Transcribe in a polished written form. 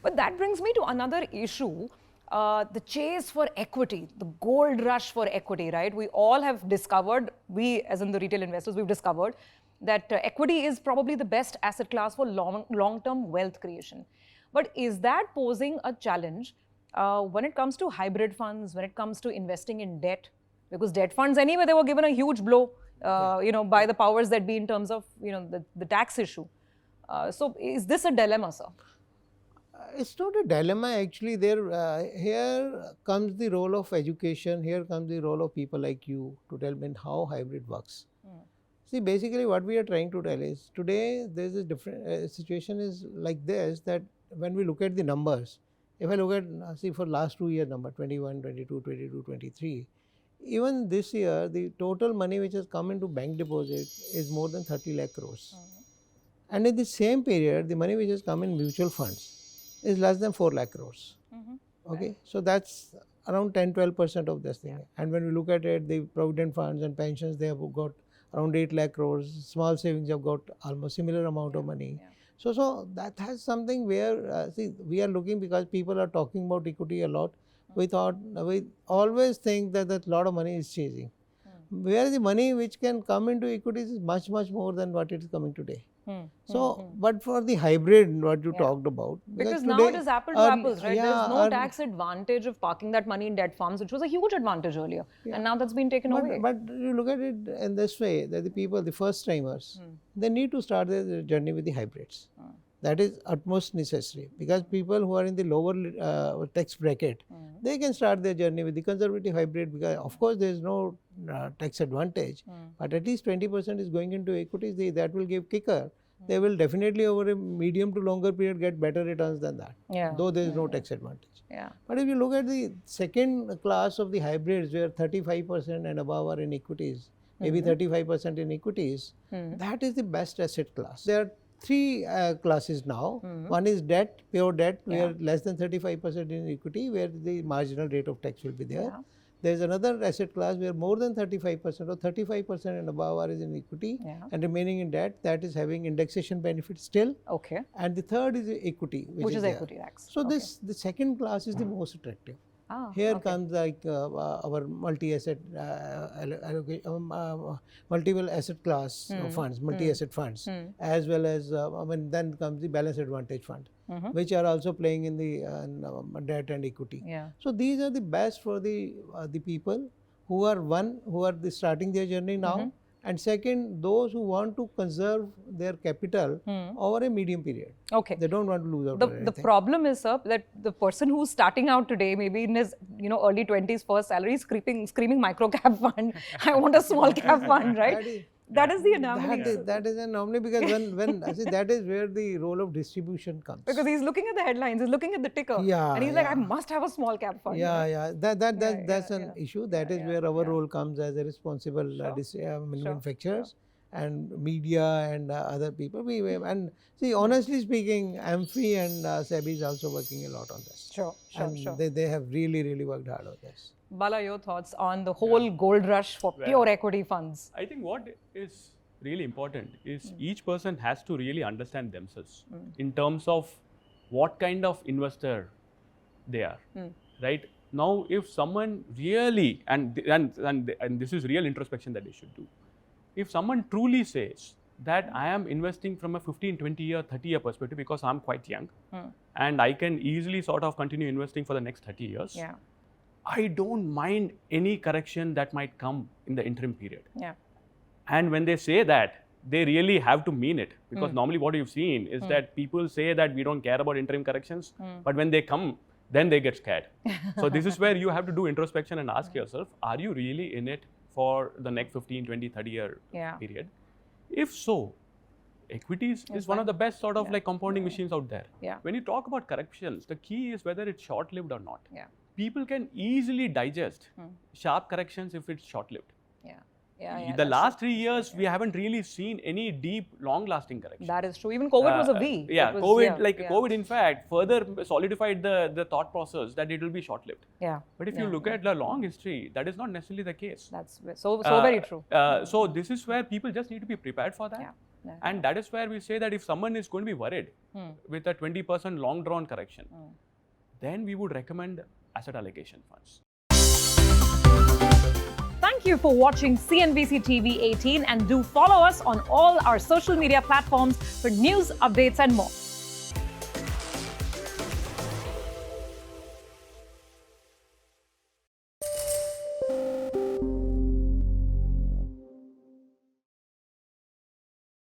But that brings me to another issue, the chase for equity, the gold rush for equity, right? We all have discovered, we as in the retail investors, we've discovered that equity is probably the best asset class for long-term wealth creation. But is that posing a challenge when it comes to hybrid funds, when it comes to investing in debt? Because debt funds anyway, they were given a huge blow, by the powers that be in terms of, the tax issue. So is this a dilemma, sir? It's not a dilemma actually. Here comes the role of education. Here comes the role of people like you to tell me how hybrid works. See, basically what we are trying to tell is today there is a different situation is like this, that when we look at the numbers, if I look at see for last 2 year number 21, 22, 22, 23, even this year the total money which has come into bank deposit is more than 30 lakh crores. And in the same period the money which has come in mutual funds is less than 4 lakh crores. Okay, so that's around 10-12% of this thing. And when we look at it, the provident funds and pensions, they have got around 8 lakh crores. Small savings have got almost similar amount of money. So that has something where see, we are looking, because people are talking about equity a lot. We always think that a lot of money is chasing. Where the money which can come into equities is much more than what it is coming today. But for the hybrid, what you talked about, because now it is apples to apples, right? There's no tax advantage of parking that money in debt funds, which was a huge advantage earlier, and now that's been taken away. But you look at it in this way, that the people, the first timers, they need to start their journey with the hybrids. That is utmost necessary, because people who are in the lower tax bracket, they can start their journey with the conservative hybrid, because of course there is no tax advantage, but at least 20% is going into equities. That will give kicker. They will definitely over a medium to longer period get better returns than that, though there is no tax advantage. But if you look at the second class of the hybrids, where 35% and above are in equities, maybe 35% in equities, that is the best asset class. There are three classes now. One is debt, pure debt, where less than 35% in equity, where the marginal rate of tax will be there. There is another asset class where more than 35% or 35% and above are in equity, and remaining in debt, that is having indexation benefits still. And the third is equity, which is equity tax. So the second class is the most attractive. Here comes like our multi-asset multiple asset class funds, multi-asset funds, as well as then comes the balance advantage fund, which are also playing in the debt and equity. So these are the best for the people who are starting their journey now. And second, those who want to conserve their capital over a medium period. They don't want to lose out on anything. The problem is, sir, that the person who's starting out today, maybe in his early 20s, first salary, screaming micro cap fund. I want a small cap fund, right? That is the anomaly. That is an anomaly, because when see, that is where the role of distribution comes. Because he's looking at the headlines, he's looking at the ticker, and he's like, I must have a small cap fund. That's an issue. That is where our role comes as a responsible manufacturers and media and other people. And see, honestly speaking, AMFI and SEBI is also working a lot on this. They have really worked hard on this. Bala, your thoughts on the whole gold rush for pure equity funds? I think what is really important is each person has to really understand themselves in terms of what kind of investor they are, right? Now, if someone really, and this is real introspection that they should do, if someone truly says that I am investing from a 15, 20 year, 30 year perspective because I'm quite young and I can easily sort of continue investing for the next 30 years, I don't mind any correction that might come in the interim period. And when they say that, they really have to mean it, because normally what you've seen is that people say that we don't care about interim corrections, but when they come, then they get scared. So this is where you have to do introspection and ask yourself, are you really in it for the next 15, 20, 30 year period? If so, equities is one of the best sort of like compounding machines out there. When you talk about corrections, the key is whether it's short-lived or not. People can easily digest sharp corrections if it's short-lived. The last 3 years, we haven't really seen any deep, long-lasting corrections. That is true. Even COVID was a V. COVID in fact further solidified the thought process that it will be short-lived. But if you look at the long history, that is not necessarily the case. That's so very true. So this is where people just need to be prepared for that. And that is where we say that if someone is going to be worried with a 20% long drawn correction, then we would recommend asset allocation funds. Thank you for watching CNBC TV 18 and do follow us on all our social media platforms for news, updates and more.